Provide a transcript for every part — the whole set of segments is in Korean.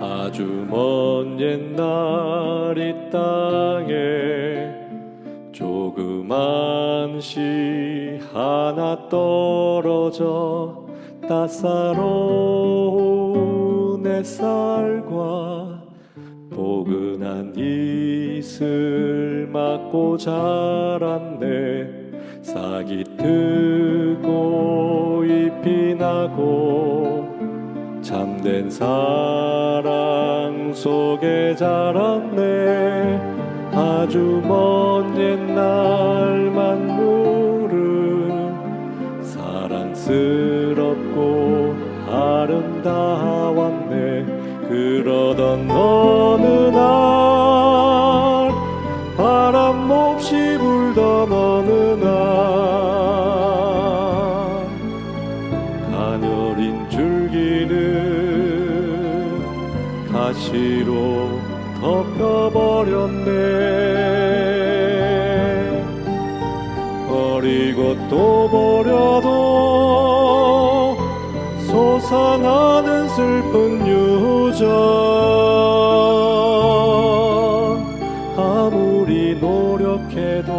아주 먼 옛날 이 땅에 조그만 시 하나 떨어져 따사로운 햇살과 포근한 이슬 맞고 자랐네. 싹이 트고 잎이 나고 참된 사랑 속에 자랐네. 아주 먼 옛날 만물은 사랑스럽고 아름다웠네. 그러던 어느 날 바람 몹시 불던 어느 날 가녀린 줄기는 가시로 덮여버렸네. 버리고 또 버려도 솟아나는 슬픈 유전. 아무리 노력해도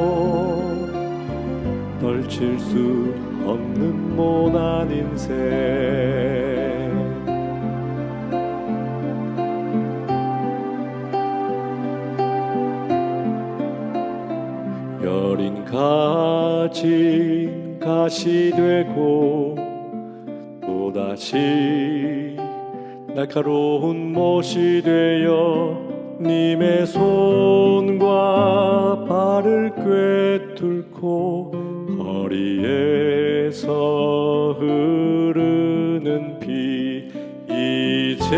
떨칠 수 없는 모난 인생. 여린 가진 가시 되고 또다시 날카로운 못이 되어 님의 손과 발을 꿰뚫고 허리에서 흐르는 피 이젠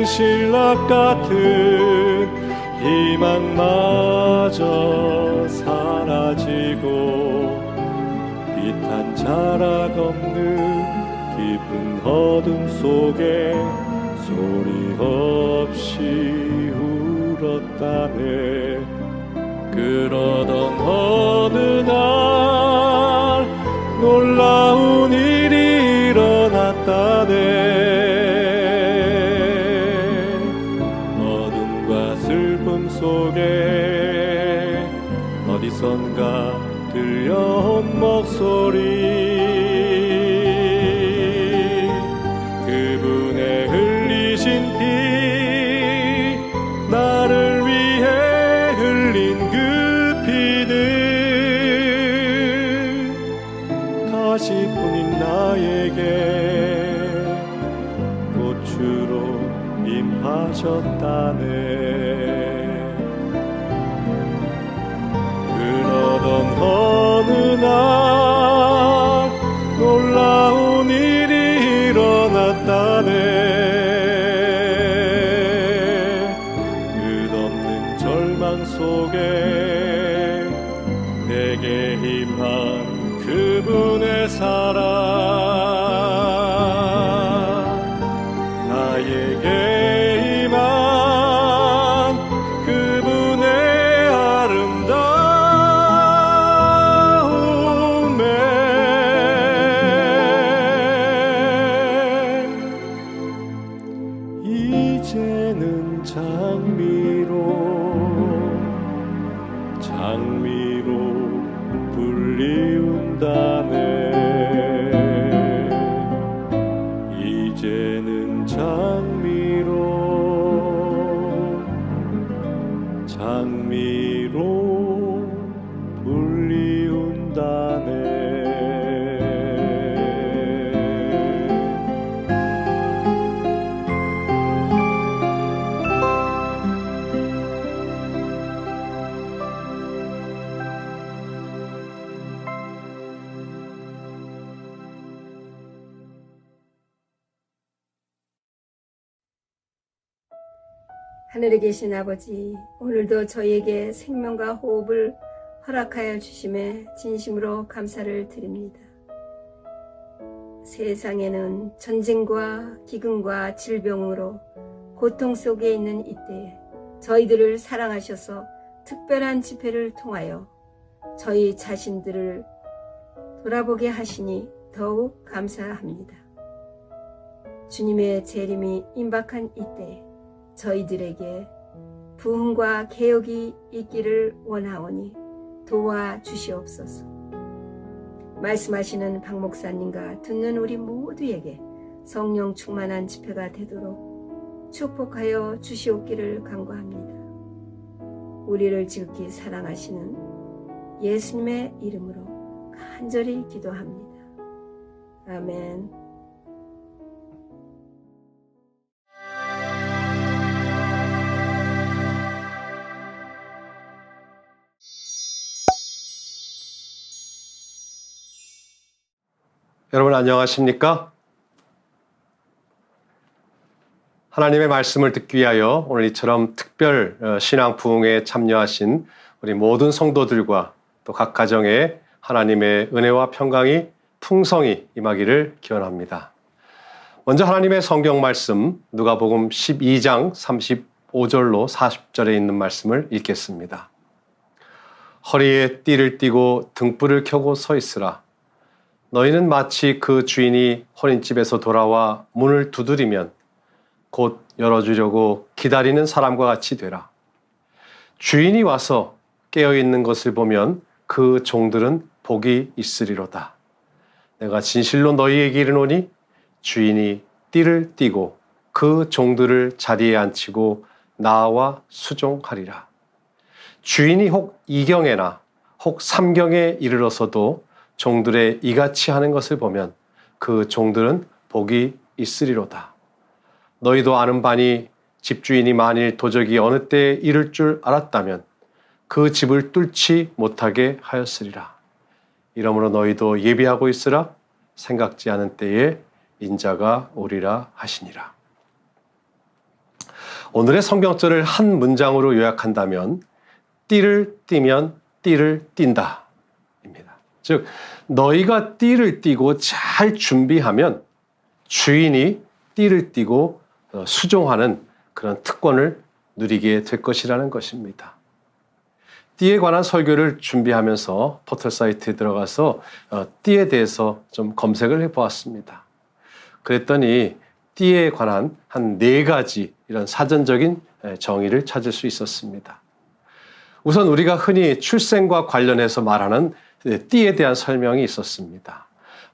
신락 같은 희망마저 사라지고 빛한 자락 없는 깊은 어둠 속에 소리 없이 울었다네. 그러던 어느 날 놀라운 일이 일어났다네. 어둠과 슬픔 속에 어디선가 들려온 목소리. 그분의 흘리신 피, 나를 위해 흘린 그 피는 가시뿐인 나에게 꽃으로 임하셨다네. 그러던 어느 날 놀라운 일이 일어났다네. 끝없는 절망 속에 내게 임한 그분의 사랑, 나에게 임한 그분의 아름다움에 이제는 장미로 불리운다네. 하늘에 계신 아버지, 오늘도 저희에게 생명과 호흡을 허락하여 주심에 진심으로 감사를 드립니다. 세상에는 전쟁과 기근과 질병으로 고통 속에 있는 이때에 저희들을 사랑하셔서 특별한 집회를 통하여 저희 자신들을 돌아보게 하시니 더욱 감사합니다. 주님의 재림이 임박한 이때 저희들에게 부흥과 개혁이 있기를 원하오니 도와주시옵소서. 말씀하시는 박 목사님과 듣는 우리 모두에게 성령 충만한 집회가 되도록 축복하여 주시옵기를 간구합니다. 우리를 지극히 사랑하시는 예수님의 이름으로 간절히 기도합니다. 아멘. 여러분 안녕하십니까? 하나님의 말씀을 듣기 위하여 오늘 이처럼 특별 신앙 부흥회에 참여하신 우리 모든 성도들과 또 각 가정에 하나님의 은혜와 평강이 풍성히 임하기를 기원합니다. 먼저 하나님의 성경 말씀 누가복음 12장 35절로 40절에 있는 말씀을 읽겠습니다. 허리에 띠를 띠고 등불을 켜고 서 있으라. 너희는 마치 그 주인이 혼인집에서 돌아와 문을 두드리면 곧 열어주려고 기다리는 사람과 같이 되라. 주인이 와서 깨어있는 것을 보면 그 종들은 복이 있으리로다. 내가 진실로 너희에게 이르노니 주인이 띠를 띠고 그 종들을 자리에 앉히고 나와 수종하리라. 주인이 혹 이경에나 혹 삼경에 이르러서도 종들의 이같이 하는 것을 보면 그 종들은 복이 있으리로다. 너희도 아는 바니 집주인이 만일 도적이 어느 때에 이를 줄 알았다면 그 집을 뚫지 못하게 하였으리라. 이러므로 너희도 예비하고 있으라. 생각지 않은 때에 인자가 오리라 하시니라. 오늘의 성경절을 한 문장으로 요약한다면 띠를 띠면 띠를 띈다 입니다. 즉 너희가 띠를 띠고 잘 준비하면 주인이 띠를 띠고 수종하는 그런 특권을 누리게 될 것이라는 것입니다. 띠에 관한 설교를 준비하면서 포털 사이트에 들어가서 띠에 대해서 좀 검색을 해보았습니다. 그랬더니 띠에 관한 한 4가지 이런 사전적인 정의를 찾을 수 있었습니다. 우선 우리가 흔히 출생과 관련해서 말하는 띠에 대한 설명이 있었습니다.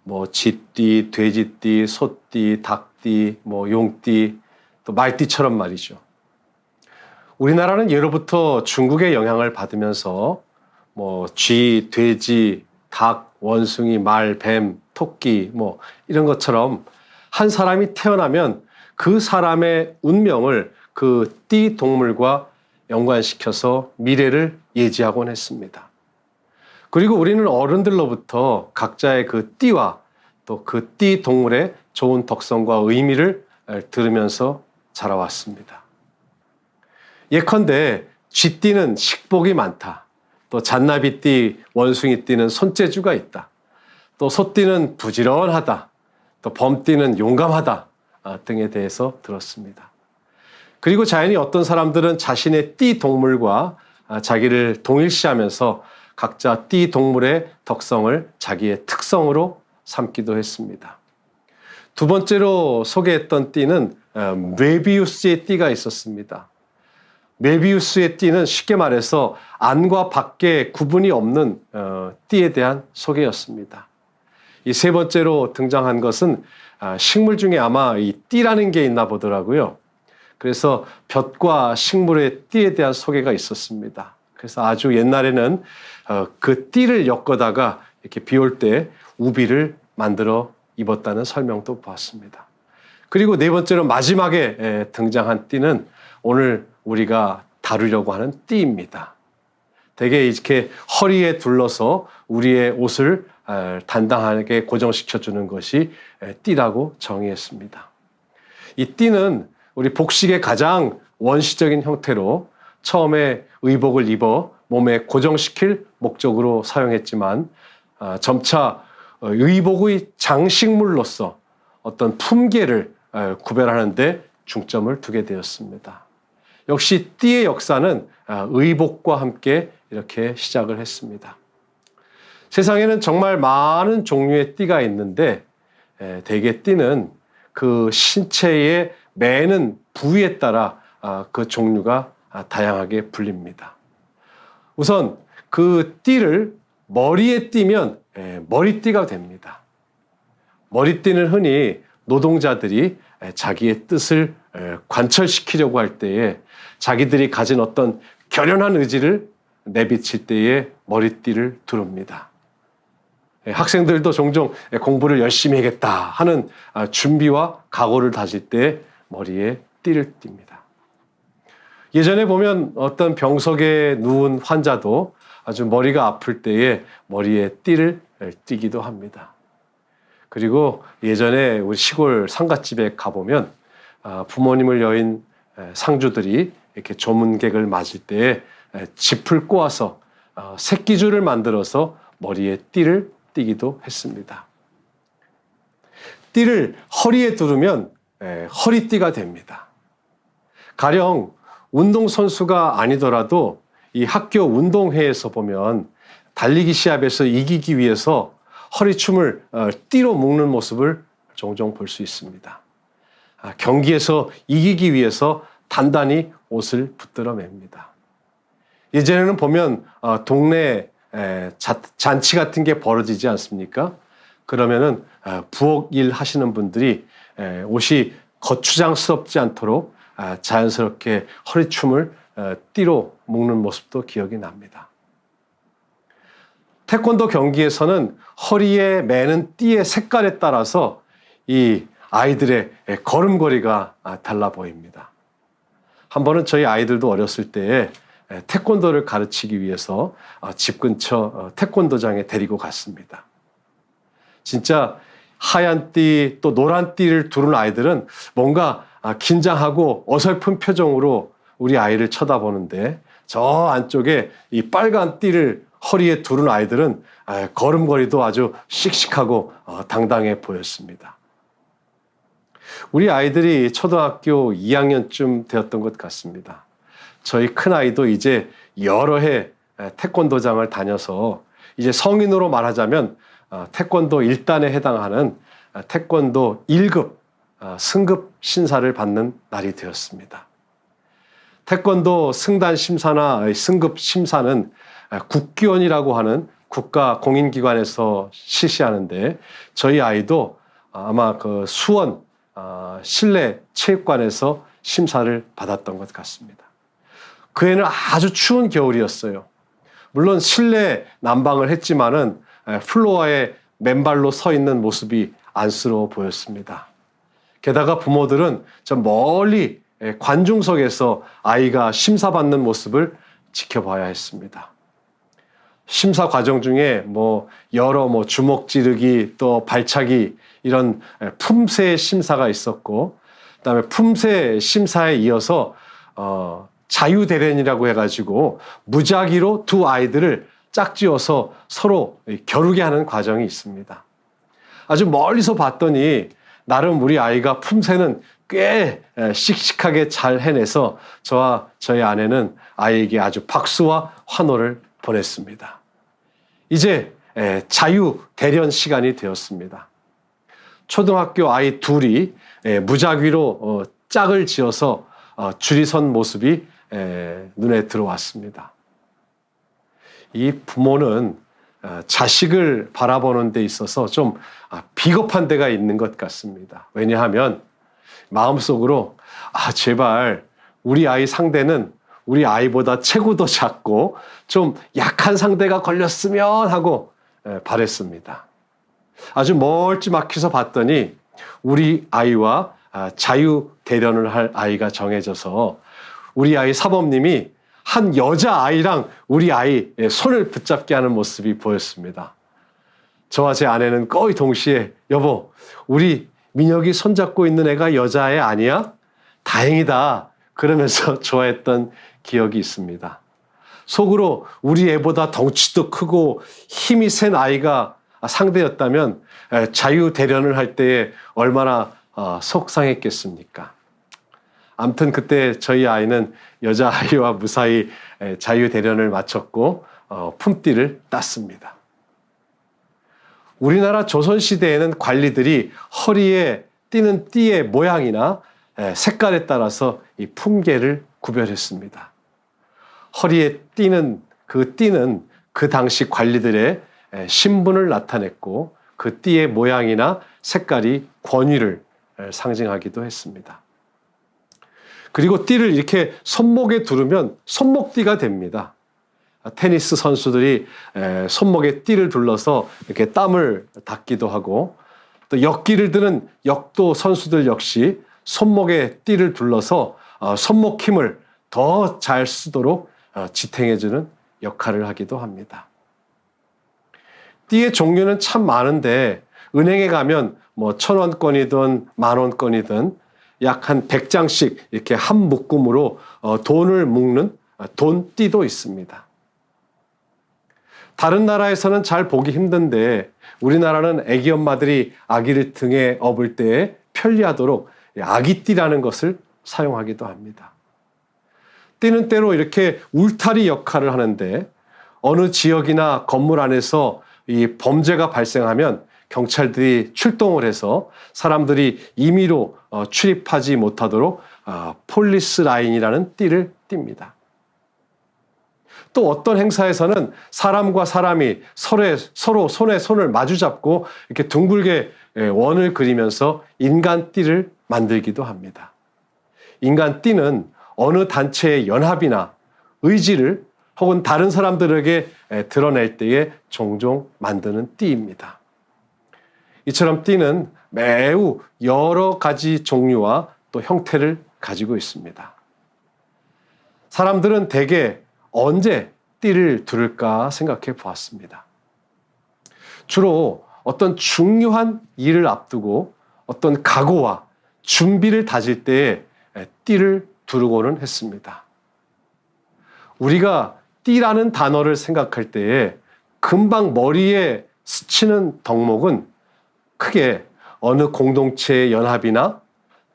뭐 쥐띠, 돼지띠, 소띠, 닭띠, 뭐 용띠, 또 말띠처럼 말이죠. 우리나라는 예로부터 중국의 영향을 받으면서 뭐 쥐, 돼지, 닭, 원숭이, 말, 뱀, 토끼 뭐 이런 것처럼 한 사람이 태어나면 그 사람의 운명을 그 띠 동물과 연관시켜서 미래를 예지하곤 했습니다. 그리고 우리는 어른들로부터 각자의 그 띠와 또 그 띠 동물의 좋은 덕성과 의미를 들으면서 자라왔습니다. 예컨대 쥐띠는 식복이 많다. 또 잔나비띠, 원숭이띠는 손재주가 있다. 또 소띠는 부지런하다. 또 범띠는 용감하다 등에 대해서 들었습니다. 그리고 자연히 어떤 사람들은 자신의 띠 동물과 자기를 동일시하면서 각자 띠 동물의 덕성을 자기의 특성으로 삼기도 했습니다. 두 번째로 소개했던 띠는 메비우스의 띠가 있었습니다. 메비우스의 띠는 쉽게 말해서 안과 밖에 구분이 없는 띠에 대한 소개였습니다. 이 세 번째로 등장한 것은 식물 중에 아마 이 띠라는 게 있나 보더라고요. 그래서 볕과 식물의 띠에 대한 소개가 있었습니다. 그래서 아주 옛날에는 그 띠를 엮어다가 이렇게 비 올 때 우비를 만들어 입었다는 설명도 보았습니다. 그리고 네 번째로 마지막에 등장한 띠는 오늘 우리가 다루려고 하는 띠입니다. 대개 이렇게 허리에 둘러서 우리의 옷을 단단하게 고정시켜주는 것이 띠라고 정의했습니다. 이 띠는 우리 복식의 가장 원시적인 형태로 처음에 의복을 입어 몸에 고정시킬 목적으로 사용했지만 점차 의복의 장식물로서 어떤 품계를 구별하는 데 중점을 두게 되었습니다. 역시 띠의 역사는 의복과 함께 이렇게 시작을 했습니다. 세상에는 정말 많은 종류의 띠가 있는데 대개 띠는 그 신체에 매는 부위에 따라 그 종류가 다양하게 불립니다. 우선 그 띠를 머리에 띠면 머리띠가 됩니다. 머리띠는 흔히 노동자들이 자기의 뜻을 관철시키려고 할 때에 자기들이 가진 어떤 결연한 의지를 내비칠 때에 머리띠를 두릅니다. 학생들도 종종 공부를 열심히 하겠다 하는 준비와 각오를 다질 때 머리에 띠를 띱니다. 예전에 보면 어떤 병석에 누운 환자도 아주 머리가 아플 때에 머리에 띠를 띠기도 합니다. 그리고 예전에 우리 시골 상갓집에 가보면 부모님을 여인 상주들이 이렇게 조문객을 맞을 때에 짚을 꼬아서 새끼줄을 만들어서 머리에 띠를 띠기도 했습니다. 띠를 허리에 두르면 허리띠가 됩니다. 가령 운동선수가 아니더라도 이 학교 운동회에서 보면 달리기 시합에서 이기기 위해서 허리춤을 띠로 묶는 모습을 종종 볼 수 있습니다. 경기에서 이기기 위해서 단단히 옷을 붙들어 맵니다. 예전에는 보면 동네 잔치 같은 게 벌어지지 않습니까? 그러면은 부엌 일 하시는 분들이 옷이 거추장스럽지 않도록 자연스럽게 허리춤을 띠로 묶는 모습도 기억이 납니다. 태권도 경기에서는 허리에 매는 띠의 색깔에 따라서 이 아이들의 걸음걸이가 달라 보입니다. 한 번은 저희 아이들도 어렸을 때에 태권도를 가르치기 위해서 집 근처 태권도장에 데리고 갔습니다. 진짜 하얀 띠 또 노란 띠를 두른 아이들은 뭔가 긴장하고 어설픈 표정으로 우리 아이를 쳐다보는데 저 안쪽에 이 빨간 띠를 허리에 두른 아이들은 걸음걸이도 아주 씩씩하고 당당해 보였습니다. 우리 아이들이 초등학교 2학년쯤 되었던 것 같습니다. 저희 큰아이도 이제 여러 해 태권도장을 다녀서 이제 성인으로 말하자면 태권도 1단에 해당하는 태권도 1급 승급 신사를 받는 날이 되었습니다. 태권도 승단 심사나 승급 심사는 국기원이라고 하는 국가 공인기관에서 실시하는데 저희 아이도 아마 그 수원 실내 체육관에서 심사를 받았던 것 같습니다. 그 해는 아주 추운 겨울이었어요. 물론 실내 난방을 했지만은 플로어에 맨발로 서 있는 모습이 안쓰러워 보였습니다. 게다가 부모들은 저 멀리 관중석에서 아이가 심사받는 모습을 지켜봐야 했습니다. 심사 과정 중에 여러 주먹 찌르기 또 발차기 이런 품새 심사가 있었고 그다음에 품새 심사에 이어서 자유대련이라고 해가지고 무작위로 두 아이들을 짝지어서 서로 겨루게 하는 과정이 있습니다. 아주 멀리서 봤더니 나름 우리 아이가 품새는 꽤 씩씩하게 잘 해내서 저와 저희 아내는 아이에게 아주 박수와 환호를 보냈습니다. 이제 자유 대련 시간이 되었습니다. 초등학교 아이 둘이 무작위로 짝을 지어서 줄이 선 모습이 눈에 들어왔습니다. 이 부모는 자식을 바라보는 데 있어서 좀 비겁한 데가 있는 것 같습니다. 왜냐하면 마음속으로 제발 우리 아이 상대는 우리 아이보다 체구도 작고 좀 약한 상대가 걸렸으면 하고 바랬습니다. 아주 멀찌막해서 봤더니 우리 아이와 자유 대련을 할 아이가 정해져서 우리 아이 사범님이 한 여자아이랑 우리 아이 손을 붙잡게 하는 모습이 보였습니다. 저와 제 아내는 거의 동시에 여보, 우리 민혁이 손잡고 있는 애가 여자애 아니야? 다행이다. 그러면서 좋아했던 기억이 있습니다. 속으로 우리 애보다 덩치도 크고 힘이 센 아이가 상대였다면 자유대련을 할 때에 얼마나 속상했겠습니까? 아무튼 그때 저희 아이는 여자아이와 무사히 자유대련을 마쳤고 품띠를 땄습니다. 우리나라 조선시대에는 관리들이 허리에 띠는 띠의 모양이나 색깔에 따라서 이 품계를 구별했습니다. 허리에 띠는 그 당시 관리들의 신분을 나타냈고 그 띠의 모양이나 색깔이 권위를 상징하기도 했습니다. 그리고 띠를 이렇게 손목에 두르면 손목띠가 됩니다. 테니스 선수들이 손목에 띠를 둘러서 이렇게 땀을 닦기도 하고 또 역기를 드는 역도 선수들 역시 손목에 띠를 둘러서 손목 힘을 더 잘 쓰도록 지탱해주는 역할을 하기도 합니다. 띠의 종류는 참 많은데 은행에 가면 뭐 1,000원권이든 10,000원권이든 약 한 100장씩 이렇게 한 묶음으로 돈을 묶는 돈띠도 있습니다. 다른 나라에서는 잘 보기 힘든데 우리나라는 아기 엄마들이 아기를 등에 업을 때에 편리하도록 아기띠라는 것을 사용하기도 합니다. 띠는 때로 이렇게 울타리 역할을 하는데 어느 지역이나 건물 안에서 이 범죄가 발생하면 경찰들이 출동을 해서 사람들이 임의로 출입하지 못하도록 폴리스 라인이라는 띠를 띱니다. 또 어떤 행사에서는 사람과 사람이 서로 손에 손을 마주잡고 이렇게 둥글게 원을 그리면서 인간 띠를 만들기도 합니다. 인간 띠는 어느 단체의 연합이나 의지를 혹은 다른 사람들에게 드러낼 때에 종종 만드는 띠입니다. 이처럼 띠는 매우 여러 가지 종류와 또 형태를 가지고 있습니다. 사람들은 대개 언제 띠를 두를까 생각해 보았습니다. 주로 어떤 중요한 일을 앞두고 어떤 각오와 준비를 다질 때에 띠를 두르고는 했습니다. 우리가 띠라는 단어를 생각할 때에 금방 머리에 스치는 덕목은 크게 어느 공동체의 연합이나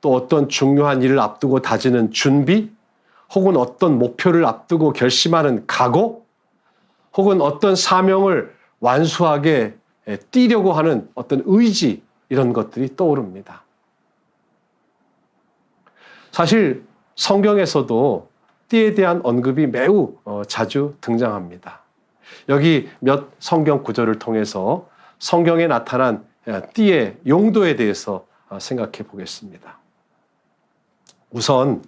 또 어떤 중요한 일을 앞두고 다지는 준비, 혹은 어떤 목표를 앞두고 결심하는 각오, 혹은 어떤 사명을 완수하게 뛰려고 하는 어떤 의지, 이런 것들이 떠오릅니다. 사실 성경에서도 띠에 대한 언급이 매우 자주 등장합니다. 여기 몇 성경 구절을 통해서 성경에 나타난 띠의 용도에 대해서 생각해 보겠습니다. 우선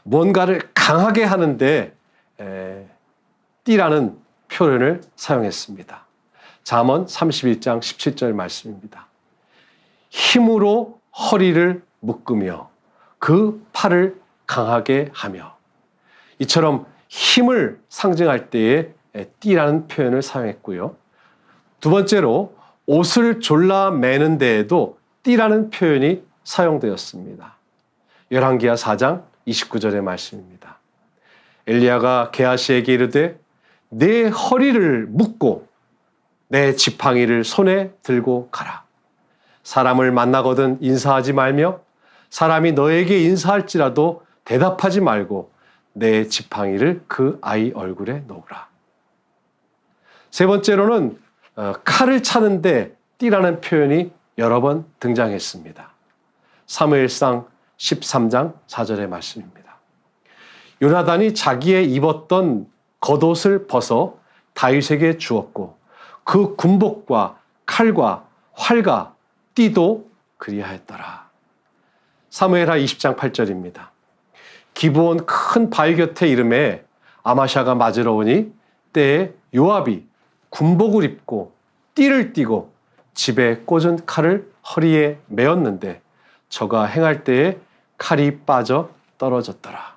뭔가를 강하게 하는데 띠라는 표현을 사용했습니다. 잠언 31장 17절 말씀입니다. 힘으로 허리를 묶으며 그 팔을 강하게 하며, 이처럼 힘을 상징할 때에 띠라는 표현을 사용했고요. 두 번째로 옷을 졸라 매는 데에도 띠라는 표현이 사용되었습니다. 열왕기하 4장 29절의 말씀입니다. 엘리야가 게하시에게 이르되 내 허리를 묶고 내 지팡이를 손에 들고 가라. 사람을 만나거든 인사하지 말며 사람이 너에게 인사할지라도 대답하지 말고 내 지팡이를 그 아이 얼굴에 놓으라. 세 번째로는 칼을 차는데 띠라는 표현이 여러 번 등장했습니다. 사무엘상 13장 4절의 말씀입니다. 요나단이 자기의 입었던 겉옷을 벗어 다윗에게 주었고 그 군복과 칼과 활과 띠도 그리하였더라. 사무엘하 20장 8절입니다. 기브온 큰 바위 곁에 이름에 아마샤가 맞으러 오니 때에 요압이 군복을 입고 띠를 띠고 집에 꽂은 칼을 허리에 메었는데 저가 행할 때에 칼이 빠져 떨어졌더라.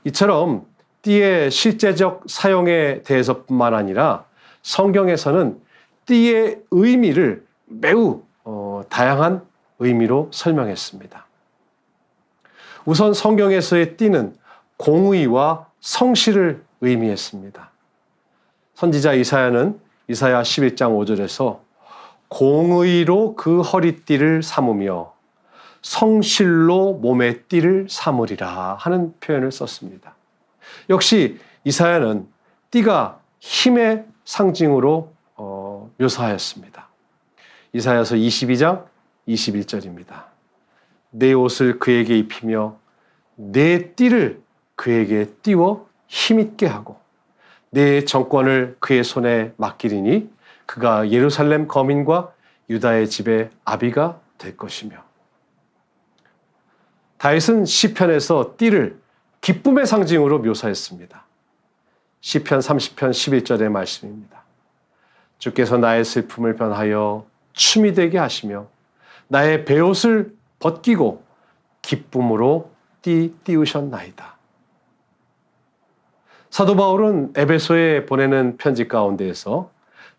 이처럼 띠의 실제적 사용에 대해서뿐만 아니라 성경에서는 띠의 의미를 매우 다양한 의미로 설명했습니다. 우선 성경에서의 띠는 공의와 성실을 의미했습니다. 선지자 이사야는 이사야 11장 5절에서 공의로 그 허리띠를 삼으며 성실로 몸의 띠를 삼으리라 하는 표현을 썼습니다. 역시 이사야는 띠가 힘의 상징으로 묘사하였습니다. 이사야서 22장 21절입니다. 내 옷을 그에게 입히며 내 띠를 그에게 띄워 힘있게 하고 내 정권을 그의 손에 맡기리니 그가 예루살렘 거민과 유다의 집의 아비가 될 것이며. 다윗은 시편에서 띠를 기쁨의 상징으로 묘사했습니다. 시편 30편 11절의 말씀입니다. 주께서 나의 슬픔을 변하여 춤이 되게 하시며 나의 베옷을 벗기고 기쁨으로 띄우셨나이다. 사도 바울은 에베소에 보내는 편지 가운데에서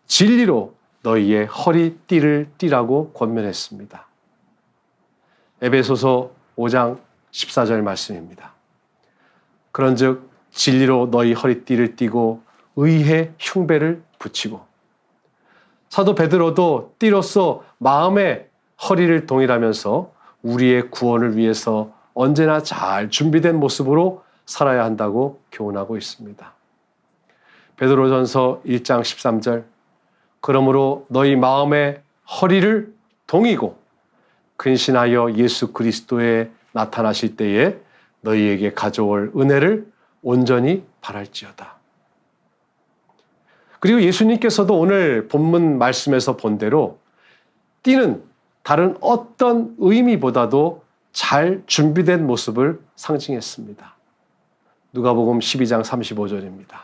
진리로 너희의 허리띠를 띠라고 권면했습니다. 에베소서 5장 14절 말씀입니다. 그런즉 진리로 너희 허리띠를 띠고 의의 흉배를 붙이고. 사도 베드로도 띠로서 마음의 허리를 동일하면서 우리의 구원을 위해서 언제나 잘 준비된 모습으로 살아야 한다고 교훈하고 있습니다. 베드로전서 1장 13절 그러므로 너희 마음의 허리를 동이고 근신하여 예수 그리스도에 나타나실 때에 너희에게 가져올 은혜를 온전히 바랄지어다. 그리고 예수님께서도 오늘 본문 말씀에서 본 대로 띠는 다른 어떤 의미보다도 잘 준비된 모습을 상징했습니다. 누가복음 12장 35절입니다.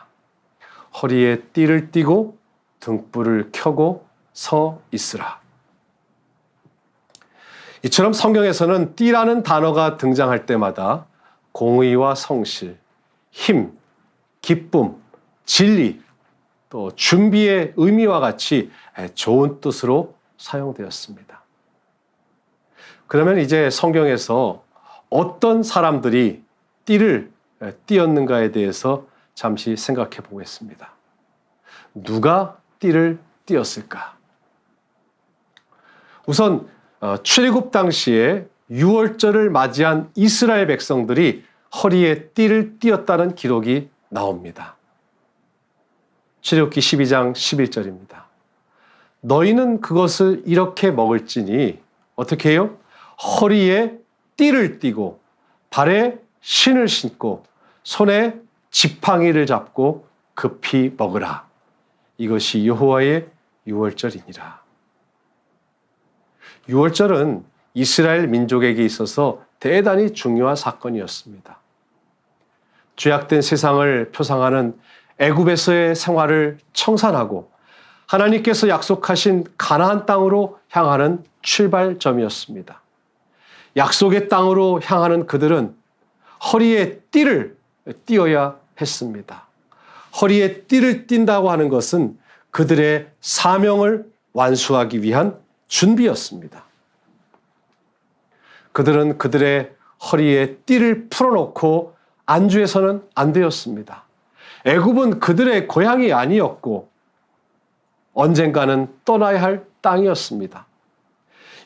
허리에 띠를 띠고 등불을 켜고 서 있으라. 이처럼 성경에서는 띠라는 단어가 등장할 때마다 공의와 성실, 힘, 기쁨, 진리, 또 준비의 의미와 같이 좋은 뜻으로 사용되었습니다. 그러면 이제 성경에서 어떤 사람들이 띠를 띠었는가에 대해서 잠시 생각해 보겠습니다. 누가 띠를 띠었을까? 우선 출애굽 당시에 유월절을 맞이한 이스라엘 백성들이 허리에 띠를 띠었다는 기록이 나옵니다. 출애굽기 12장 11절입니다. 너희는 그것을 이렇게 먹을지니 어떻게 해요? 허리에 띠를 띠고 발에 신을 신고 손에 지팡이를 잡고 급히 먹으라. 이것이 여호와의 유월절이니라. 유월절은 이스라엘 민족에게 있어서 대단히 중요한 사건이었습니다. 죄악된 세상을 표상하는 애굽에서의 생활을 청산하고 하나님께서 약속하신 가나안 땅으로 향하는 출발점이었습니다. 약속의 땅으로 향하는 그들은 허리에 띠를 띠어야 했습니다. 허리에 띠를 띈다고 하는 것은 그들의 사명을 완수하기 위한 준비였습니다. 그들은 그들의 허리에 띠를 풀어놓고 안주해서는 안 되었습니다. 애굽은 그들의 고향이 아니었고 언젠가는 떠나야 할 땅이었습니다.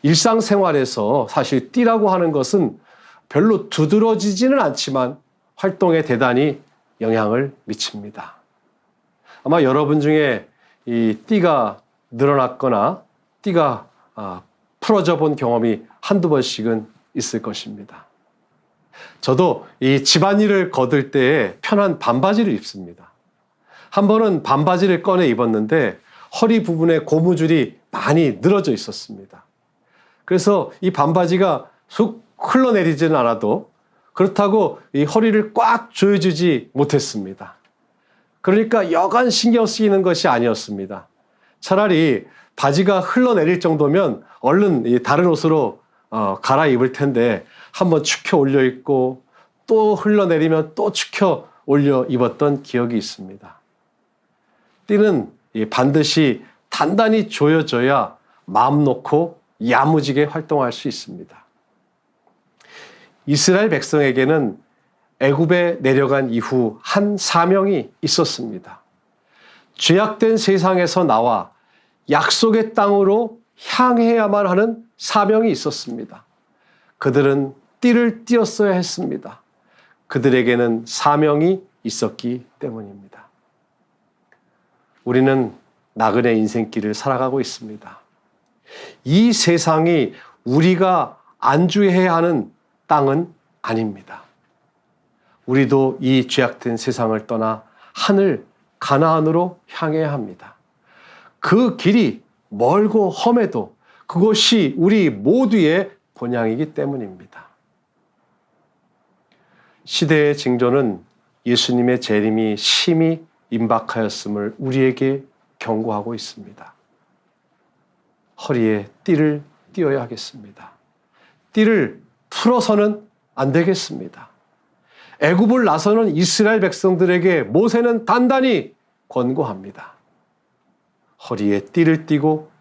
일상생활에서 사실 띠라고 하는 것은 별로 두드러지지는 않지만 활동에 대단히 영향을 미칩니다. 아마 여러분 중에 이 띠가 늘어났거나 띠가 풀어져 본 경험이 한두 번씩은 있을 것입니다. 저도 이 집안일을 거둘 때에 편한 반바지를 입습니다. 한 번은 반바지를 꺼내 입었는데 허리 부분에 고무줄이 많이 늘어져 있었습니다. 그래서 이 반바지가 쑥 흘러내리지는 않아도 그렇다고 이 허리를 꽉 조여주지 못했습니다. 그러니까 여간 신경 쓰이는 것이 아니었습니다. 차라리 바지가 흘러내릴 정도면 얼른 다른 옷으로 갈아입을 텐데 한번 축혀 올려 입고 또 흘러내리면 또 축혀 올려 입었던 기억이 있습니다. 띠는 반드시 단단히 조여져야 마음 놓고 야무지게 활동할 수 있습니다. 이스라엘 백성에게는 애굽에 내려간 이후 한 사명이 있었습니다. 죄악된 세상에서 나와 약속의 땅으로 향해야만 하는 사명이 있었습니다. 그들은 띠를 띄었어야 했습니다. 그들에게는 사명이 있었기 때문입니다. 우리는 나그네 인생길을 살아가고 있습니다. 이 세상이 우리가 안주해야 하는 땅은 아닙니다. 우리도 이 죄악된 세상을 떠나 하늘 가나안으로 향해야 합니다. 그 길이 멀고 험해도 그것이 우리 모두의 본향이기 때문입니다. 시대의 징조는 예수님의 재림이 심히 임박하였음을 우리에게 경고하고 있습니다. 허리에 띠를 띄어야 하겠습니다. 띠를 풀어서는 안 되겠습니다. 애굽을 나서는 이스라엘 백성들에게 모세는 단단히 권고합니다. 허리에 띠를 띠고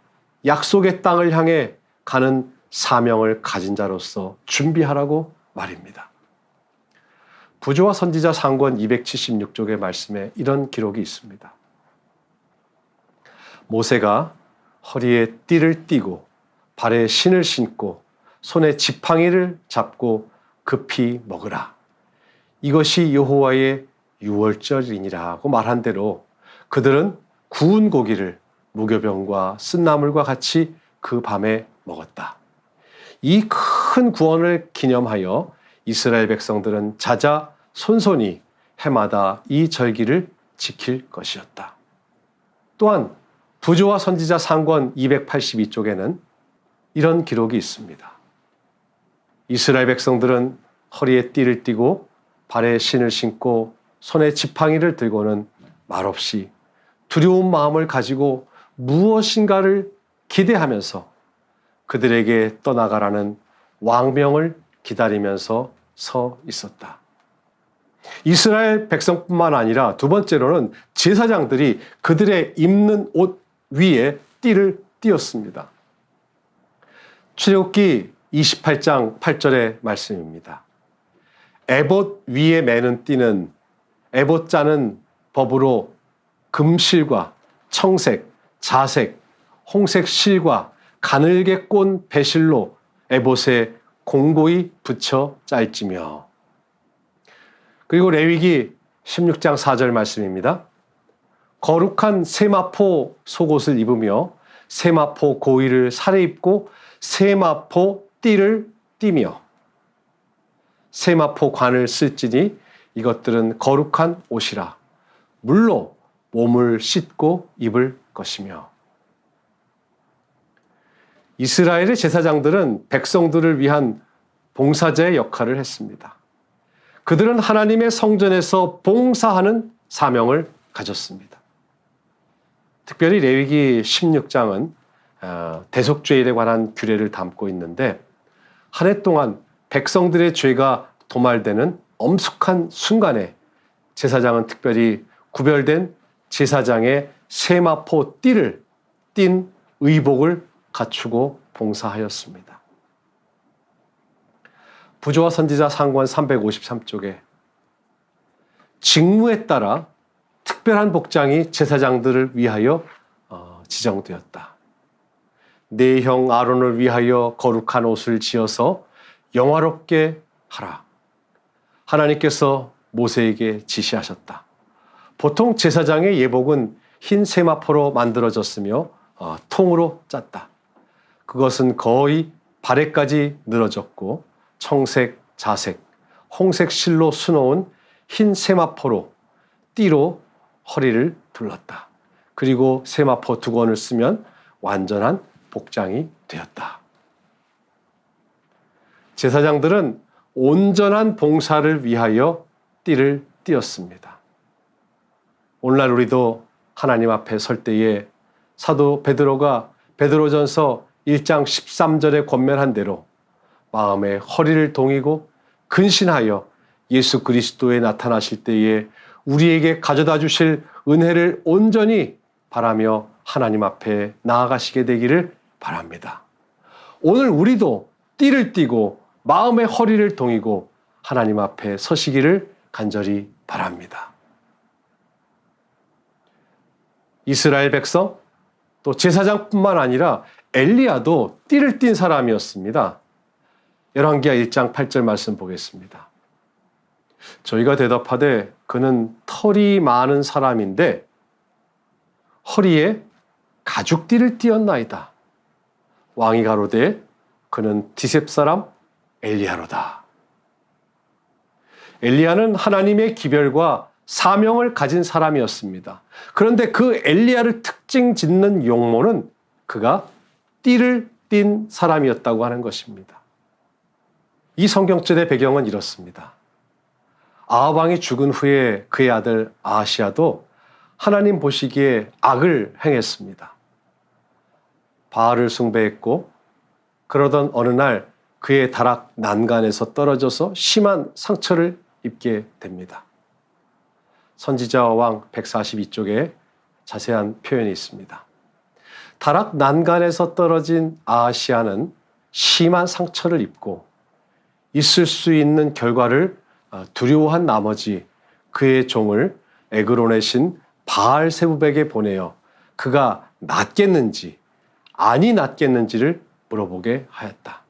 약속의 땅을 향해 가는 사명을 가진 자로서 준비하라고 말입니다. 부조와 선지자 상권 276쪽의 말씀에 이런 기록이 있습니다. 모세가 허리에 띠를 띠고 발에 신을 신고 손에 지팡이를 잡고 급히 먹으라. 이것이 여호와의 유월절이니라고 말한 대로 그들은 구운 고기를 무교병과 쓴나물과 같이 그 밤에 먹었다. 이 큰 구원을 기념하여 이스라엘 백성들은 자자 손손이 해마다 이 절기를 지킬 것이었다. 또한 부조와 선지자 상권 282쪽에는 이런 기록이 있습니다. 이스라엘 백성들은 허리에 띠를 띠고 발에 신을 신고 손에 지팡이를 들고는 말없이 두려운 마음을 가지고 무엇인가를 기대하면서 그들에게 떠나가라는 왕명을 기다리면서 서 있었다. 이스라엘 백성뿐만 아니라 두 번째로는 제사장들이 그들의 입는 옷 위에 띠를 띄었습니다. 출애굽기 28장 8절의 말씀입니다. 에봇 위에 매는 띠는 에봇자는 법으로 금실과 청색, 자색, 홍색 실과 가늘게 꼰 배실로 에봇에 공고히 붙여 짤지며. 그리고 레위기 16장 4절 말씀입니다. 거룩한 세마포 속옷을 입으며 세마포 고위를 살에 입고 세마포 띠를 띠며 세마포 관을 쓸지니 이것들은 거룩한 옷이라 물로 몸을 씻고 입을 것이며. 이스라엘의 제사장들은 백성들을 위한 봉사자의 역할을 했습니다. 그들은 하나님의 성전에서 봉사하는 사명을 가졌습니다. 특별히 레위기 16장은 대속죄일에 관한 규례를 담고 있는데 한 해 동안 백성들의 죄가 도말되는 엄숙한 순간에 제사장은 특별히 구별된 제사장의 세마포 띠를 띤 의복을 갖추고 봉사하였습니다. 부조와 선지자 상권 353쪽에 직무에 따라 특별한 복장이 제사장들을 위하여 지정되었다. 내 형 아론을 위하여 거룩한 옷을 지어서 영화롭게 하라. 하나님께서 모세에게 지시하셨다. 보통 제사장의 예복은 흰 세마포로 만들어졌으며 통으로 짰다. 그것은 거의 발에까지 늘어졌고 청색, 자색, 홍색 실로 수놓은 흰 세마포로 띠로 허리를 둘렀다. 그리고 세마포 두 권을 쓰면 완전한 복장이 되었다. 제사장들은 온전한 봉사를 위하여 띠를 띄었습니다. 오늘날 우리도 하나님 앞에 설 때에 사도 베드로가 베드로전서 1장 13절에 권면한 대로 마음에 허리를 동이고 근신하여 예수 그리스도에 나타나실 때에 우리에게 가져다 주실 은혜를 온전히 바라며 하나님 앞에 나아가시게 되기를 바랍니다. 오늘 우리도 띠를 띠고 마음의 허리를 동이고 하나님 앞에 서시기를 간절히 바랍니다. 이스라엘 백성, 또 제사장뿐만 아니라 엘리야도 띠를 띈 사람이었습니다. 열왕기하 1장 8절 말씀 보겠습니다. 저희가 대답하되 그는 털이 많은 사람인데 허리에 가죽띠를 띄었나이다. 왕이 가로되 그는 디셉 사람 엘리야로다. 엘리야는 하나님의 기별과 사명을 가진 사람이었습니다. 그런데 그 엘리야를 특징 짓는 용모는 그가 띠를 띤 사람이었다고 하는 것입니다. 이 성경절의 배경은 이렇습니다. 아합 왕이 죽은 후에 그의 아들 아하시야도 하나님 보시기에 악을 행했습니다. 바알을 숭배했고 그러던 어느 날 그의 다락 난간에서 떨어져서 심한 상처를 입게 됩니다. 선지자와 왕 142쪽에 자세한 표현이 있습니다. 다락 난간에서 떨어진 아하시야는 심한 상처를 입고 있을 수 있는 결과를 두려워한 나머지 그의 종을 에그론의 신 바알세부백에 보내어 그가 낫겠는지 아니 낫겠는지를 물어보게 하였다.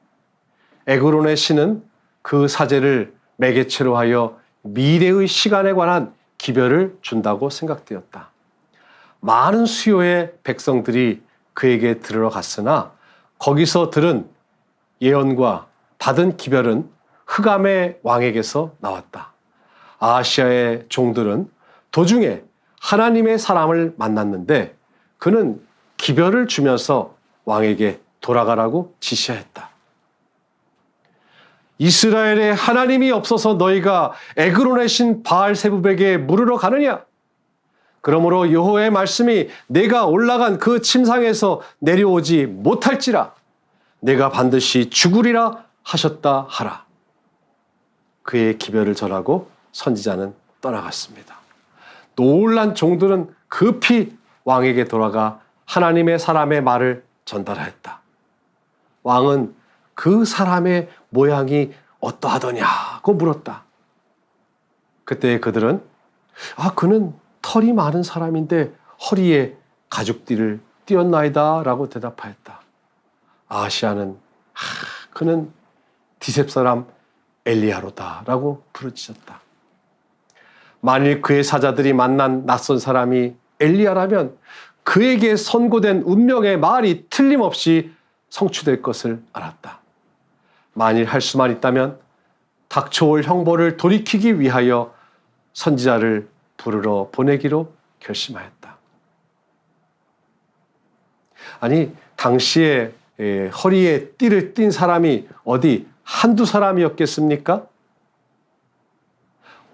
에그론의 신은 그 사제를 매개체로 하여 미래의 시간에 관한 기별을 준다고 생각되었다. 많은 수요의 백성들이 그에게 들으러 갔으나 거기서 들은 예언과 받은 기별은 흑암의 왕에게서 나왔다. 아하시야의 종들은 도중에 하나님의 사람을 만났는데 그는 기별을 주면서 왕에게 돌아가라고 지시하였다. 이스라엘에 하나님이 없어서 너희가 에그론의 신 바알세부백에 물으러 가느냐? 그러므로 여호와의 말씀이 내가 올라간 그 침상에서 내려오지 못할지라 내가 반드시 죽으리라 하셨다 하라. 그의 기별을 전하고 선지자는 떠나갔습니다. 놀란 종들은 급히 왕에게 돌아가 하나님의 사람의 말을 전달하였다. 왕은 그 사람의 모양이 어떠하더냐고 물었다. 그때 그들은 그는 털이 많은 사람인데 허리에 가죽띠를 띄었나이다 라고 대답하였다. 아하시야는 그는 디셉 사람 엘리야로다 라고 부르짖었다. 만일 그의 사자들이 만난 낯선 사람이 엘리야라면 그에게 선고된 운명의 말이 틀림없이 성취될 것을 알았다. 만일 할 수만 있다면 닥쳐올 형벌을 돌이키기 위하여 선지자를 부르러 보내기로 결심하였다. 아니, 당시에 허리에 띠를 띤 사람이 어디 한두 사람이었겠습니까?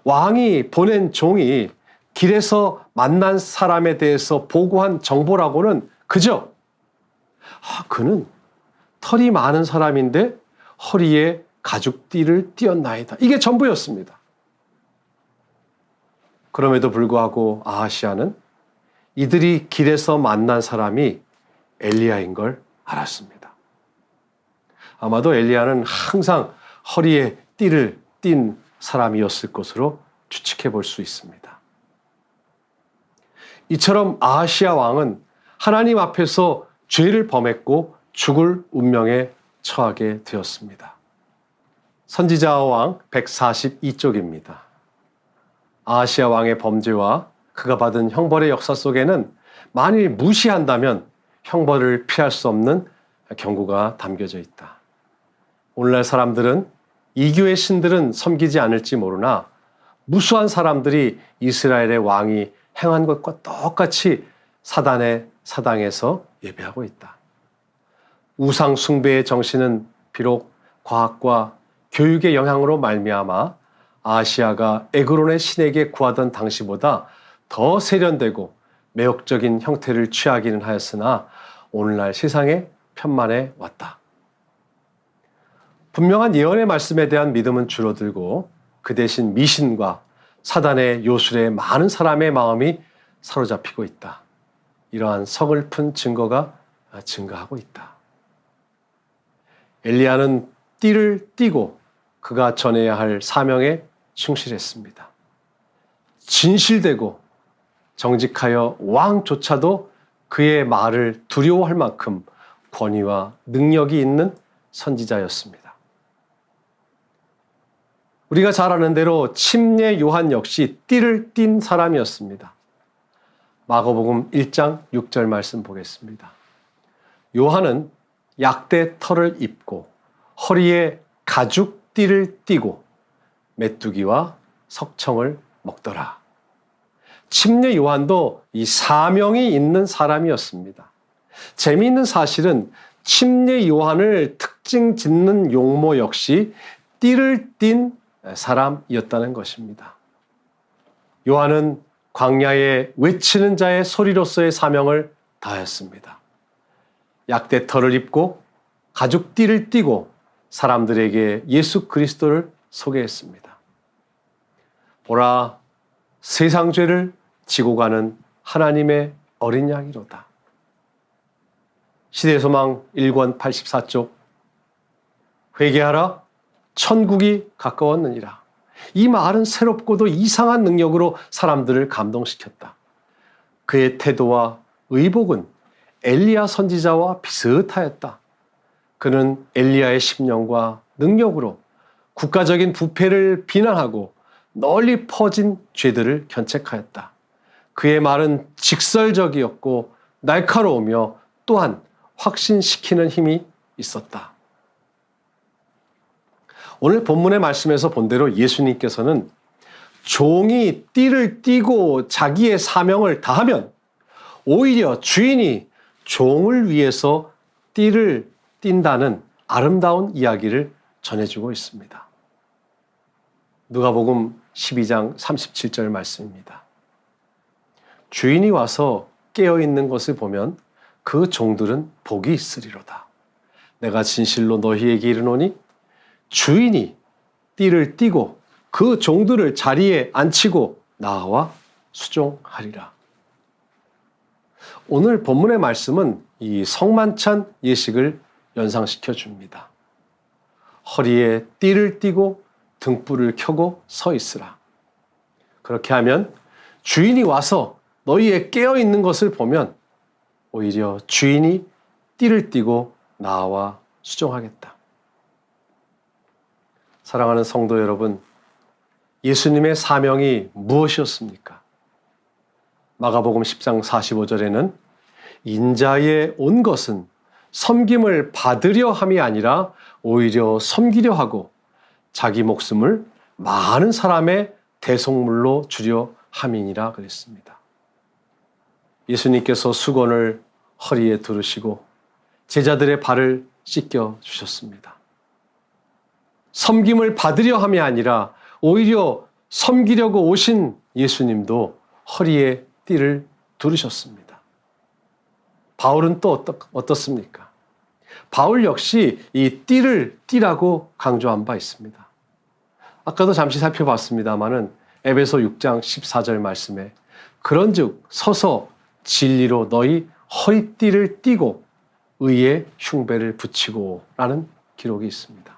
왕이 보낸 종이 길에서 만난 사람에 대해서 보고한 정보라고는 그저 그는 털이 많은 사람인데 허리에 가죽띠를 띄었나이다. 이게 전부였습니다. 그럼에도 불구하고 아하시야는 이들이 길에서 만난 사람이 엘리야인 걸 알았습니다. 아마도 엘리야는 항상 허리에 띠를 띤 사람이었을 것으로 추측해 볼 수 있습니다. 이처럼 아하시야 왕은 하나님 앞에서 죄를 범했고 죽을 운명에 처하게 되었습니다. 선지자 왕 142쪽입니다. 아하시야 왕의 범죄와 그가 받은 형벌의 역사 속에는 만일 무시한다면 형벌을 피할 수 없는 경고가 담겨져 있다. 오늘날 사람들은 이교의 신들은 섬기지 않을지 모르나 무수한 사람들이 이스라엘의 왕이 행한 것과 똑같이 사단의 사당에서 예배하고 있다. 우상 숭배의 정신은 비록 과학과 교육의 영향으로 말미암아 아하시야가 에그론의 신에게 구하던 당시보다 더 세련되고 매혹적인 형태를 취하기는 하였으나 오늘날 세상에 편만해 왔다. 분명한 예언의 말씀에 대한 믿음은 줄어들고 그 대신 미신과 사단의 요술에 많은 사람의 마음이 사로잡히고 있다. 이러한 서글픈 증거가 증가하고 있다. 엘리야는 띠를 띠고 그가 전해야 할 사명에 충실했습니다. 진실되고 정직하여 왕조차도 그의 말을 두려워할 만큼 권위와 능력이 있는 선지자였습니다. 우리가 잘 아는 대로 침례 요한 역시 띠를 띈 사람이었습니다. 마가복음 1장 6절 말씀 보겠습니다. 요한은 약대 털을 입고 허리에 가죽 띠를 띠고 메뚜기와 석청을 먹더라. 침례 요한도 이 사명이 있는 사람이었습니다. 재미있는 사실은 침례 요한을 특징 짓는 용모 역시 띠를 띤 사람이었다는 것입니다. 요한은 광야에 외치는 자의 소리로서의 사명을 다했습니다. 약대털을 입고 가죽 띠를 띠고 사람들에게 예수 그리스도를 소개했습니다. 보라, 세상 죄를 지고 가는 하나님의 어린 양이로다. 시대소망 1권 84쪽. 회개하라, 천국이 가까웠느니라. 이 말은 새롭고도 이상한 능력으로 사람들을 감동시켰다. 그의 태도와 의복은 엘리야 선지자와 비슷하였다. 그는 엘리야의 심령과 능력으로 국가적인 부패를 비난하고 널리 퍼진 죄들을 견책하였다. 그의 말은 직설적이었고 날카로우며 또한 확신시키는 힘이 있었다. 오늘 본문의 말씀에서 본 대로 예수님께서는 종이 띠를 띠고 자기의 사명을 다하면 오히려 주인이 종을 위해서 띠를 띈다는 아름다운 이야기를 전해주고 있습니다. 누가복음 12장 37절 말씀입니다. 주인이 와서 깨어있는 것을 보면 그 종들은 복이 있으리로다. 내가 진실로 너희에게 이르노니 주인이 띠를 띠고 그 종들을 자리에 앉히고 나와 수종하리라. 오늘 본문의 말씀은 이 성만찬 예식을 연상시켜 줍니다. 허리에 띠를 띠고 등불을 켜고 서 있으라. 그렇게 하면 주인이 와서 너희의 깨어있는 것을 보면 오히려 주인이 띠를 띠고 나와 수종하겠다. 사랑하는 성도 여러분, 예수님의 사명이 무엇이었습니까? 마가복음 10장 45절에는 인자에 온 것은 섬김을 받으려 함이 아니라 오히려 섬기려 하고 자기 목숨을 많은 사람의 대속물로 주려 함이니라 그랬습니다. 예수님께서 수건을 허리에 두르시고 제자들의 발을 씻겨 주셨습니다. 섬김을 받으려 함이 아니라 오히려 섬기려고 오신 예수님도 허리에 띠를 두르셨습니다. 바울은 또 어떻습니까? 바울 역시 이 띠를 띠라고 강조한 바 있습니다. 아까도 잠시 살펴봤습니다마는 에베소 6장 14절 말씀에 그런즉 서서 진리로 너희 허리띠를 띠고 의의 흉배를 붙이고 라는 기록이 있습니다.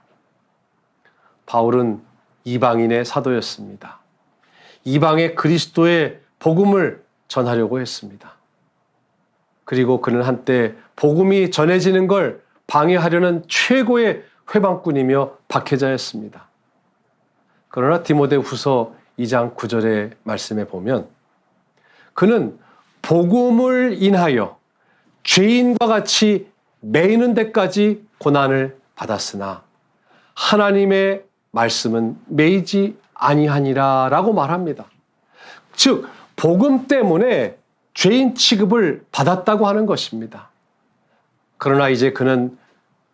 바울은 이방인의 사도였습니다. 이방의 그리스도의 복음을 전하려고 했습니다. 그리고 그는 한때 복음이 전해지는 걸 방해하려는 최고의 회방꾼이며 박해자였습니다. 그러나 디모데후서 2장 9절의 말씀에 보면 그는 복음을 인하여 죄인과 같이 매이는 데까지 고난을 받았으나 하나님의 말씀은 매이지 아니하니라 라고 말합니다. 즉 복음 때문에 죄인 취급을 받았다고 하는 것입니다. 그러나 이제 그는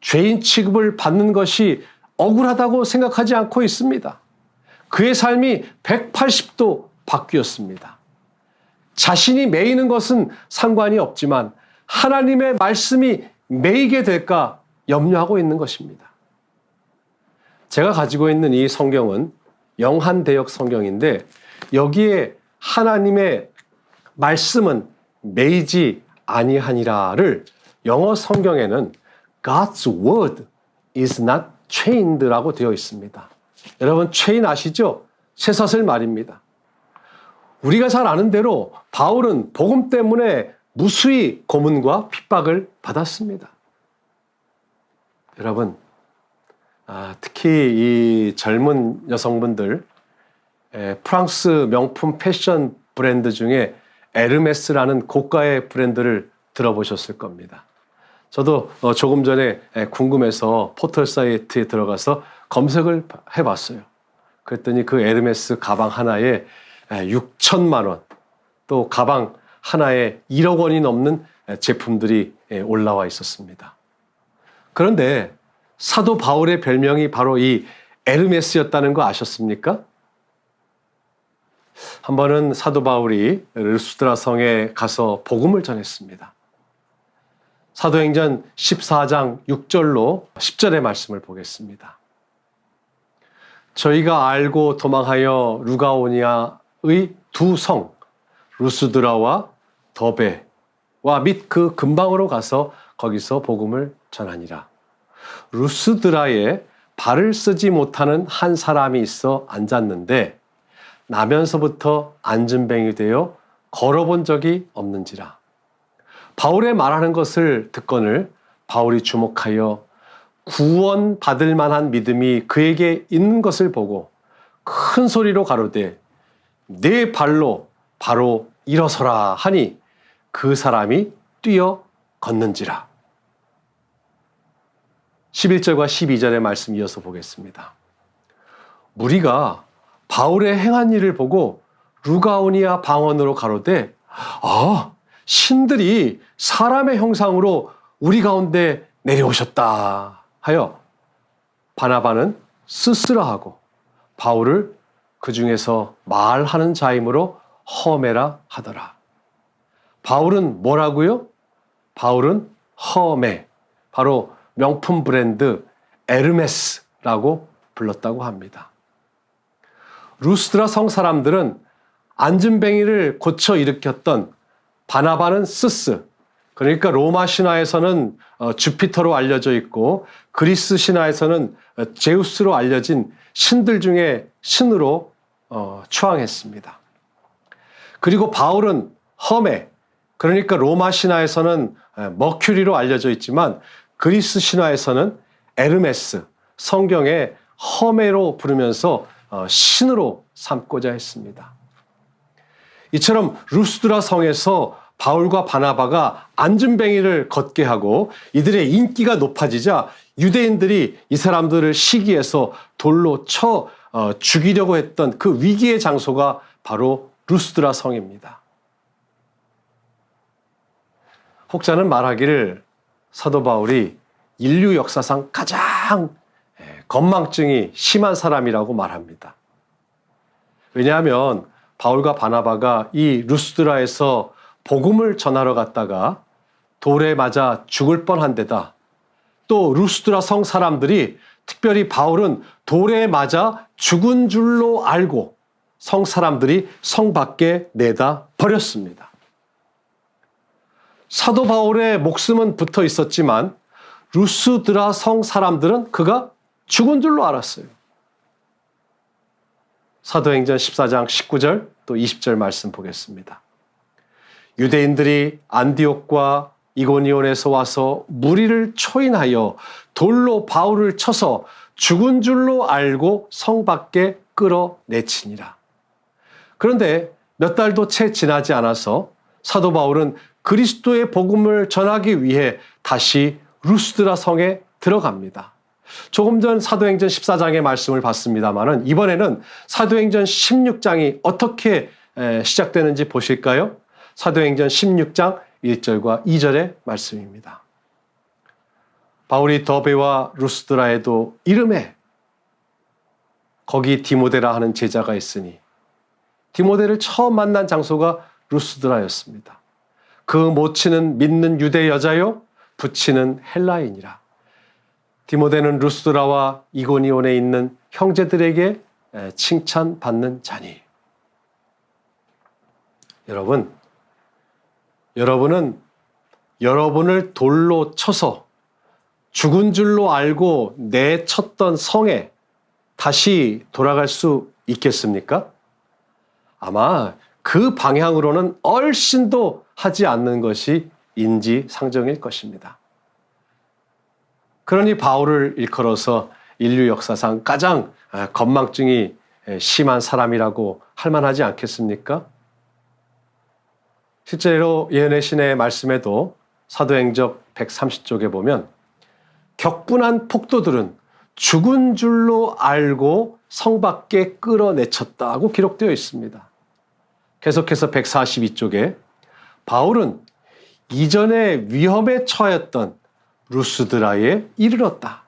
죄인 취급을 받는 것이 억울하다고 생각하지 않고 있습니다. 그의 삶이 180도 바뀌었습니다. 자신이 매이는 것은 상관이 없지만 하나님의 말씀이 매이게 될까 염려하고 있는 것입니다. 제가 가지고 있는 이 성경은 영한대역 성경인데 여기에 하나님의 말씀은 매이지 아니하니라를 영어 성경에는 God's word is not 체인드라고 되어 있습니다. 여러분 체인 아시죠? 쇠사슬 말입니다. 우리가 잘 아는 대로 바울은 복음 때문에 무수히 고문과 핍박을 받았습니다. 여러분, 특히 이 젊은 여성분들, 프랑스 명품 패션 브랜드 중에 에르메스라는 고가의 브랜드를 들어보셨을 겁니다. 저도 조금 전에 궁금해서 포털 사이트에 들어가서 검색을 해봤어요. 그랬더니 그 에르메스 가방 하나에 6천만 원, 또 가방 하나에 1억 원이 넘는 제품들이 올라와 있었습니다. 그런데 사도 바울의 별명이 바로 이 에르메스였다는 거 아셨습니까? 한 번은 사도 바울이 르스드라 성에 가서 복음을 전했습니다. 사도행전 14장 6절로 10절의 말씀을 보겠습니다. 저희가 알고 도망하여 루가오니아의 두 성 루스드라와 더베와 및 그 근방으로 가서 거기서 복음을 전하니라. 루스드라에 발을 쓰지 못하는 한 사람이 있어 앉았는데 나면서부터 앉은뱅이 되어 걸어본 적이 없는지라. 바울의 말하는 것을 듣거늘 바울이 주목하여 구원받을 만한 믿음이 그에게 있는 것을 보고 큰 소리로 가로되 네 발로 바로 일어서라 하니 그 사람이 뛰어 걷는지라. 11절과 12절의 말씀 이어서 보겠습니다. 무리가 바울의 행한 일을 보고 루가오니아 방언으로 가로되 신들이 사람의 형상으로 우리 가운데 내려오셨다 하여 바나바는 스스라 하고 바울을 그 중에서 말하는 자이므로 허메라 하더라. 바울은 뭐라고요? 바울은 허메, 바로 명품 브랜드 에르메스라고 불렀다고 합니다. 루스드라 성 사람들은 앉은뱅이를 고쳐 일으켰던 바나바는 스스, 그러니까 로마 신화에서는 주피터로 알려져 있고 그리스 신화에서는 제우스로 알려진 신들 중에 신으로 추앙했습니다. 그리고 바울은 허메, 그러니까 로마 신화에서는 머큐리로 알려져 있지만 그리스 신화에서는 에르메스, 성경에 허메로 부르면서 신으로 삼고자 했습니다. 이처럼 루스드라 성에서 바울과 바나바가 앉은뱅이를 걷게 하고 이들의 인기가 높아지자 유대인들이 이 사람들을 시기해서 돌로 쳐 죽이려고 했던 그 위기의 장소가 바로 루스드라 성입니다. 혹자는 말하기를 사도 바울이 인류 역사상 가장 건망증이 심한 사람이라고 말합니다. 왜냐하면 바울과 바나바가 이 루스드라에서 복음을 전하러 갔다가 돌에 맞아 죽을 뻔한 데다 또 루스드라 성 사람들이 특별히 바울은 돌에 맞아 죽은 줄로 알고 성 사람들이 성 밖에 내다 버렸습니다. 사도 바울의 목숨은 붙어 있었지만 루스드라 성 사람들은 그가 죽은 줄로 알았어요. 사도행전 14장 19절 또 20절 말씀 보겠습니다. 유대인들이 안디옥과 이고니온에서 와서 무리를 초인하여 돌로 바울을 쳐서 죽은 줄로 알고 성 밖에 끌어내치니라. 그런데 몇 달도 채 지나지 않아서 사도 바울은 그리스도의 복음을 전하기 위해 다시 루스드라 성에 들어갑니다. 조금 전 사도행전 14장의 말씀을 봤습니다만 이번에는 사도행전 16장이 어떻게 시작되는지 보실까요? 사도행전 16장 1절과 2절의 말씀입니다. 바울이 더베와 루스드라에도 이름에 거기 디모데라 하는 제자가 있으니 디모데를 처음 만난 장소가 루스드라였습니다. 그 모친은 믿는 유대 여자요 부친은 헬라인이라. 디모데는 루스드라와 이고니온에 있는 형제들에게 칭찬받는 자니. 여러분은 여러분을 돌로 쳐서 죽은 줄로 알고 내쳤던 성에 다시 돌아갈 수 있겠습니까? 아마 그 방향으로는 얼씬도 하지 않는 것이 인지상정일 것입니다. 그러니 바울을 일컬어서 인류 역사상 가장 건망증이 심한 사람이라고 할 만하지 않겠습니까? 실제로 예언의 신의 말씀에도 사도행적 130쪽에 보면 격분한 폭도들은 죽은 줄로 알고 성 밖에 끌어내쳤다고 기록되어 있습니다. 계속해서 142쪽에 바울은 이전에 위험에 처하였던 루스드라에 이르렀다.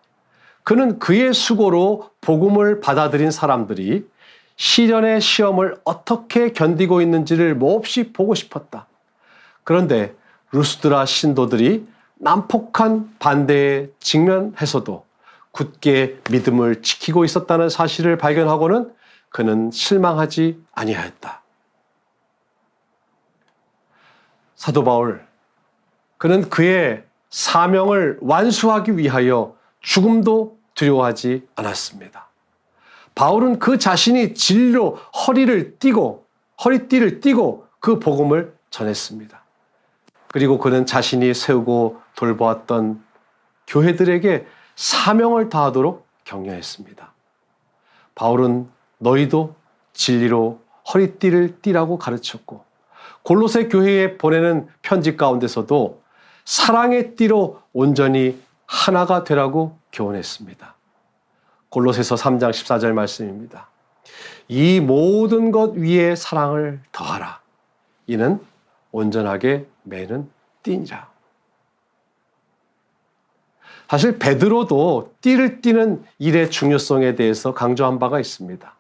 그는 그의 수고로 복음을 받아들인 사람들이 시련의 시험을 어떻게 견디고 있는지를 몹시 보고 싶었다. 그런데 루스드라 신도들이 난폭한 반대에 직면해서도 굳게 믿음을 지키고 있었다는 사실을 발견하고는 그는 실망하지 아니하였다. 사도 바울, 그는 그의 사명을 완수하기 위하여 죽음도 두려워하지 않았습니다. 바울은 그 자신이 진리로 허리띠를 띠고 그 복음을 전했습니다. 그리고 그는 자신이 세우고 돌보았던 교회들에게 사명을 다하도록 격려했습니다. 바울은 너희도 진리로 허리띠를 띠라고 가르쳤고 골로새 교회에 보내는 편지 가운데서도 사랑의 띠로 온전히 하나가 되라고 교훈했습니다. 골로새서 3장 14절 말씀입니다. 이 모든 것 위에 사랑을 더하라. 이는 온전하게 매는 띠니라. 사실 베드로도 띠를 띠는 일의 중요성에 대해서 강조한 바가 있습니다.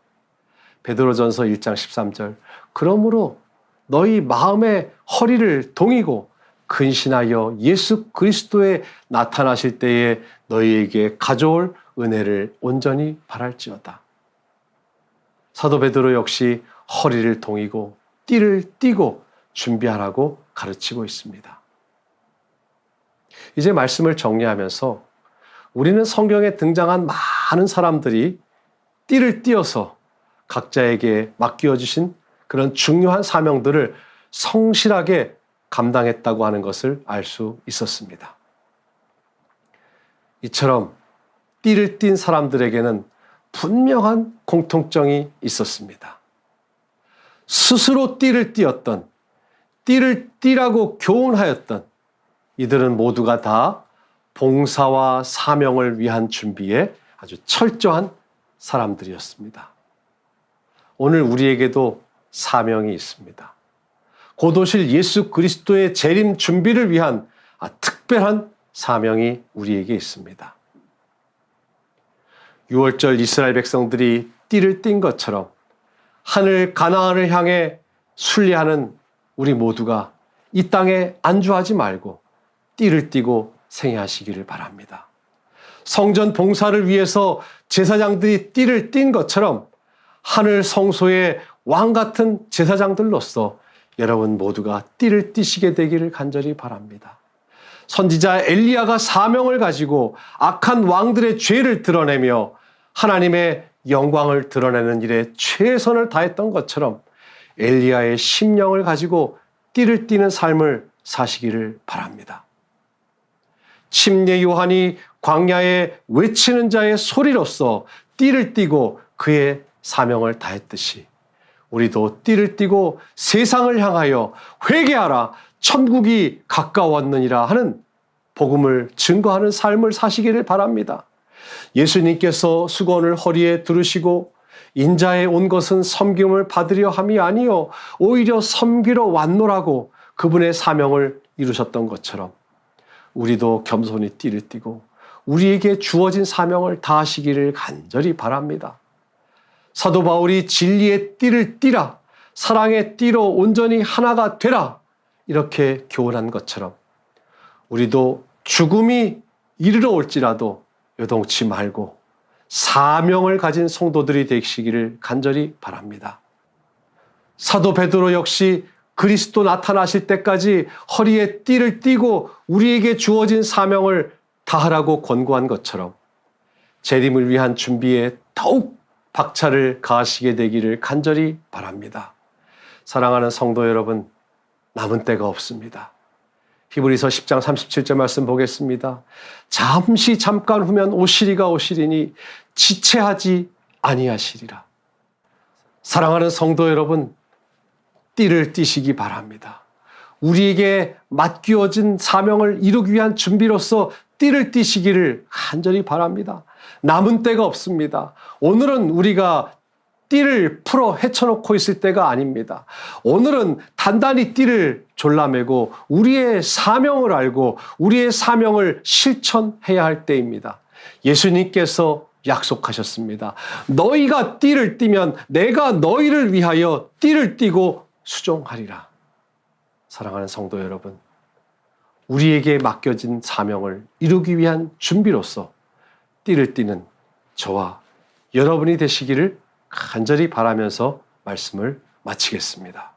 베드로전서 1장 13절 그러므로 너희 마음의 허리를 동이고 근신하여 예수 그리스도에 나타나실 때에 너희에게 가져올 은혜를 온전히 바랄지어다. 사도 베드로 역시 허리를 동이고 띠를 띠고 준비하라고 가르치고 있습니다. 이제 말씀을 정리하면서 우리는 성경에 등장한 많은 사람들이 띠를 띠어서 각자에게 맡겨주신 그런 중요한 사명들을 성실하게 감당했다고 하는 것을 알 수 있었습니다. 이처럼 띠를 띈 사람들에게는 분명한 공통점이 있었습니다. 스스로 띠를 띠었던, 띠를 띠라고 교훈하였던 이들은 모두가 다 봉사와 사명을 위한 준비에 아주 철저한 사람들이었습니다. 오늘 우리에게도 사명이 있습니다. 곧 오실 예수 그리스도의 재림 준비를 위한 특별한 사명이 우리에게 있습니다. 6월절 이스라엘 백성들이 띠를 띈 것처럼 하늘 가나안을 향해 순례하는 우리 모두가 이 땅에 안주하지 말고 띠를 띠고 생애하시기를 바랍니다. 성전 봉사를 위해서 제사장들이 띠를 띈 것처럼 하늘 성소의 왕 같은 제사장들로서 여러분 모두가 띠를 띠시게 되기를 간절히 바랍니다. 선지자 엘리야가 사명을 가지고 악한 왕들의 죄를 드러내며 하나님의 영광을 드러내는 일에 최선을 다했던 것처럼 엘리야의 심령을 가지고 띠를 띠는 삶을 사시기를 바랍니다. 침례 요한이 광야에 외치는 자의 소리로서 띠를 띠고 그의 사명을 다했듯이 우리도 띠를 띠고 세상을 향하여 회개하라 천국이 가까웠느니라 하는 복음을 증거하는 삶을 사시기를 바랍니다. 예수님께서 수건을 허리에 두르시고 인자에 온 것은 섬김을 받으려 함이 아니요 오히려 섬기러 왔노라고 그분의 사명을 이루셨던 것처럼 우리도 겸손히 띠를 띠고 우리에게 주어진 사명을 다하시기를 간절히 바랍니다. 사도 바울이 진리의 띠를 띠라, 사랑의 띠로 온전히 하나가 되라 이렇게 교훈한 것처럼 우리도 죽음이 이르러 올지라도 요동치 말고 사명을 가진 성도들이 되시기를 간절히 바랍니다. 사도 베드로 역시 그리스도 나타나실 때까지 허리에 띠를 띠고 우리에게 주어진 사명을 다하라고 권고한 것처럼 재림을 위한 준비에 더욱 박차를 가하시게 되기를 간절히 바랍니다. 사랑하는 성도 여러분, 남은 때가 없습니다. 히브리서 10장 37절 말씀 보겠습니다. 잠깐 후면 오시리가 오시리니 지체하지 아니하시리라. 사랑하는 성도 여러분, 띠를 띠시기 바랍니다. 우리에게 맡겨진 사명을 이루기 위한 준비로서 띠를 띠시기를 간절히 바랍니다. 남은 때가 없습니다. 오늘은 우리가 띠를 풀어 헤쳐놓고 있을 때가 아닙니다. 오늘은 단단히 띠를 졸라매고 우리의 사명을 알고 우리의 사명을 실천해야 할 때입니다. 예수님께서 약속하셨습니다. 너희가 띠를 띠면 내가 너희를 위하여 띠를 띠고 수종하리라. 사랑하는 성도 여러분, 우리에게 맡겨진 사명을 이루기 위한 준비로서 띠를 띠는 저와 여러분이 되시기를 간절히 바라면서 말씀을 마치겠습니다.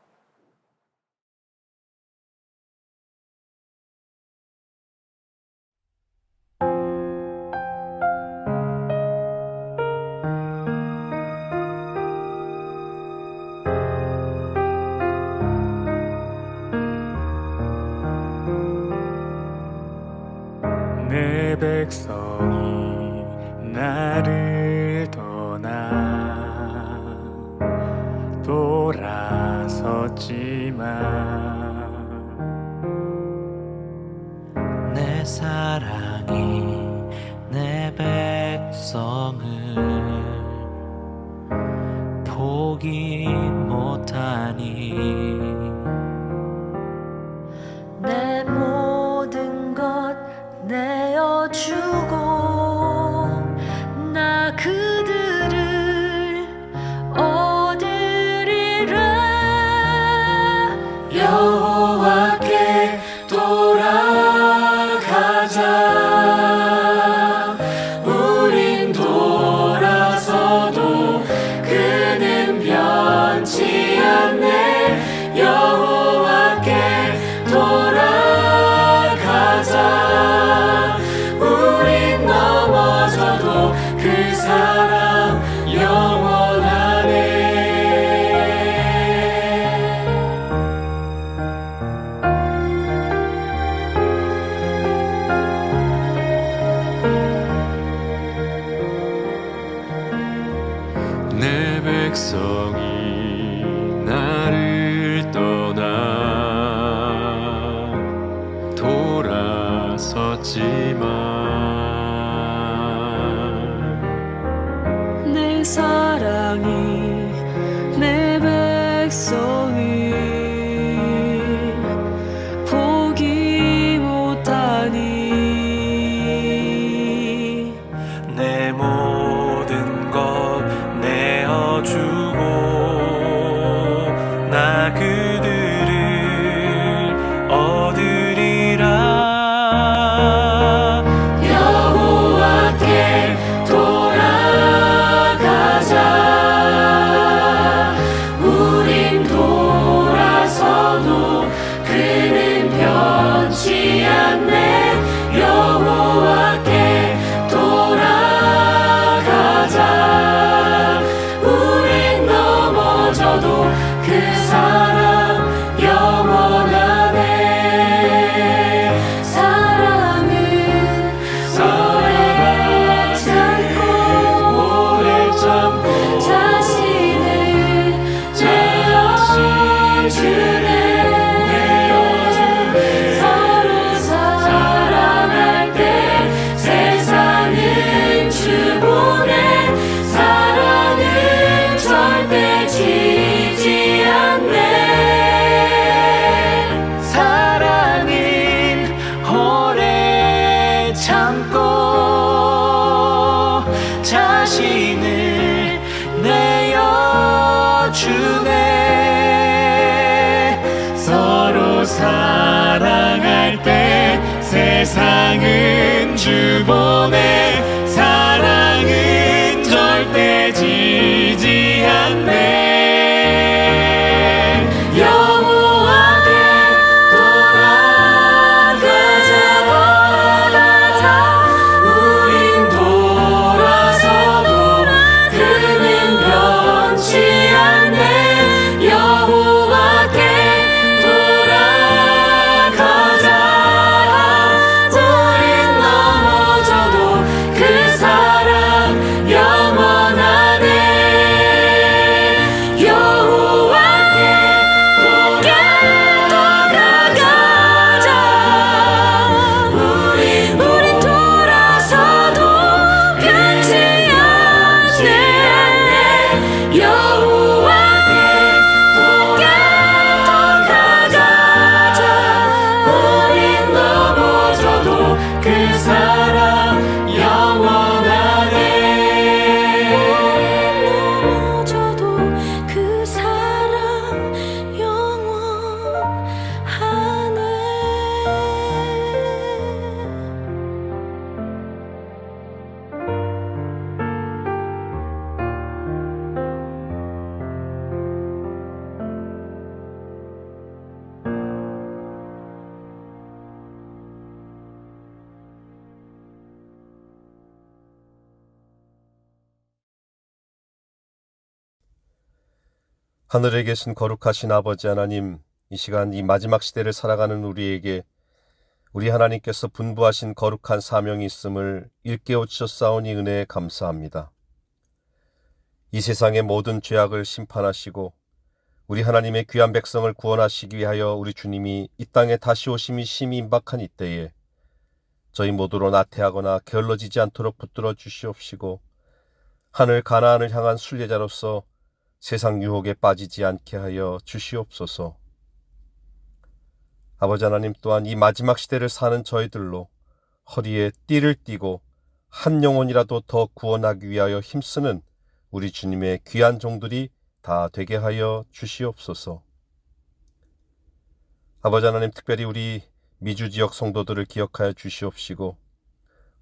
내 백성이 나를 떠나 돌아섰지만 내 사랑이 내 백성을 포기 못하니 내 모든 것 내어주고 나 그들을 얻으리라. 여호와께 돌아가자. 우린 돌아서도 그는 변치 않네. 여호와께 돌아가자. 우린 넘어져도 그 사랑 영원하네. 내 백성이 나를 떠나 돌아섰지만 내 사랑이 내 백성이 포기 못하니 내 모든 것 내어주고 나 그들을 얻으리라. 여호와께 돌아가자. 우린 돌아서도 그는 변치 않네. 여호와께 돌아가자. 우린 넘어져도 그 사랑 영원하네. 사랑은 오래 참고 자신을 내어주네. 서로 사랑할 때 세상은 주보내. 사랑은 절대 지지 않네. 사랑은 오래 참고 자신을 내어주네. 서로 사랑할 때 세상은 주보내. 사랑은 절대 지지 않네. 여호와께 돌아가자. 하늘에 계신 거룩하신 아버지 하나님, 이 시간 이 마지막 시대를 살아가는 우리에게 우리 하나님께서 분부하신 거룩한 사명이 있음을 일깨워 주셨사오니 은혜에 감사합니다. 이 세상의 모든 죄악을 심판하시고 우리 하나님의 귀한 백성을 구원하시기 위하여 우리 주님이 이 땅에 다시 오심이 심히 임박한 이때에 저희 모두로 나태하거나 게을러지지 않도록 붙들어 주시옵시고 하늘 가나안을 향한 순례자로서 세상 유혹에 빠지지 않게 하여 주시옵소서. 아버지 하나님 또한 이 마지막 시대를 사는 저희들로 허리에 띠를 띠고 한 영혼이라도 더 구원하기 위하여 힘쓰는 우리 주님의 귀한 종들이 다 되게 하여 주시옵소서. 아버지 하나님, 특별히 우리 미주 지역 성도들을 기억하여 주시옵시고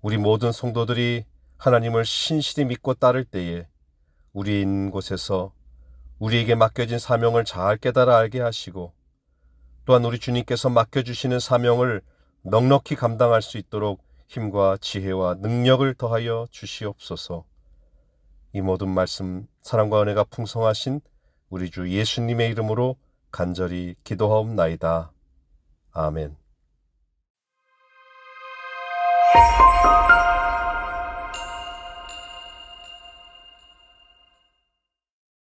우리 모든 성도들이 하나님을 신실히 믿고 따를 때에 우리 있는 곳에서 우리에게 맡겨진 사명을 잘 깨달아 알게 하시고 또한 우리 주님께서 맡겨주시는 사명을 넉넉히 감당할 수 있도록 힘과 지혜와 능력을 더하여 주시옵소서. 이 모든 말씀 사랑과 은혜가 풍성하신 우리 주 예수님의 이름으로 간절히 기도하옵나이다. 아멘.